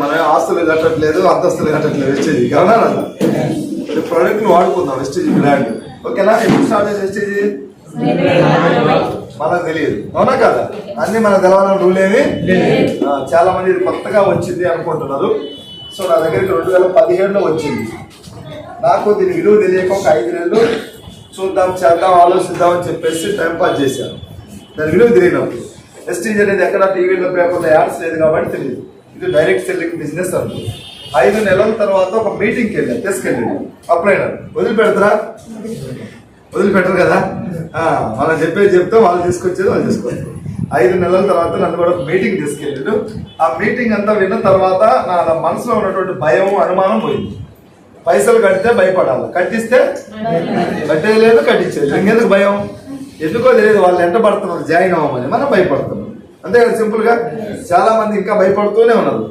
మనం ఆస్తులు కట్టట్లేదు, అంతస్తులు కట్టట్లేదు. వెస్టేజ్ అవునా ప్రోడక్ట్లు వాడుకుందాం. వెస్టేజ్ బ్రాండ్ ఓకేనా. ఎప్పుడు స్టార్ట్ చేసి వెస్టేజ్ మనకు తెలియదు, అవునా కదా. అన్ని మనకు తెలవాలని రూల్ ఏమి. చాలా మంది ఇది కొత్తగా వచ్చింది అనుకుంటున్నారు. సో నా దగ్గరికి 2017లో వచ్చింది. నాకు దీని విలువ తెలియక ఒక 5 నెలలు చూద్దాం, చేద్దాం, ఆలోచిద్దాం అని చెప్పేసి టైంపాస్ చేశాను. దాని విలువ తెలియనప్పుడు వెస్టేజ్ అనేది ఎక్కడ టీవీలో పేపర్లో యాడ్స్ లేదు కాబట్టి తెలియదు. ఇది డైరెక్ట్ సెల్లింగ్ బిజినెస్ అంటుంది. 5 నెలల తర్వాత ఒక మీటింగ్కి వెళ్ళాను, తీసుకెళ్ళాను. అప్లైనర్ వదిలిపెడతారా? వదిలిపెట్టరు కదా. మనం చెప్పేది చెప్తే వాళ్ళు తీసుకొచ్చేది వాళ్ళు తీసుకోవచ్చు. 5 నెలల తర్వాత నన్ను కూడా మీటింగ్ తీసుకెళ్ళాడు. ఆ మీటింగ్ అంతా విన్న తర్వాత నా మనసులో ఉన్నటువంటి భయం, అనుమానం పోయింది. పైసలు కడితే భయపడాలి, కట్టిస్తే కట్టేయలేదు, కట్టించేది. ఇంకెందుకు భయం? ఎందుకో తెలియదు. వాళ్ళు ఎంట పడుతున్నారు జాయిన్ అవ్వమని, మనం భయపడుతున్నాం. అంతే కదా సింపుల్ గా. చాలా మంది ఇంకా భయపడుతూనే ఉన్నారు.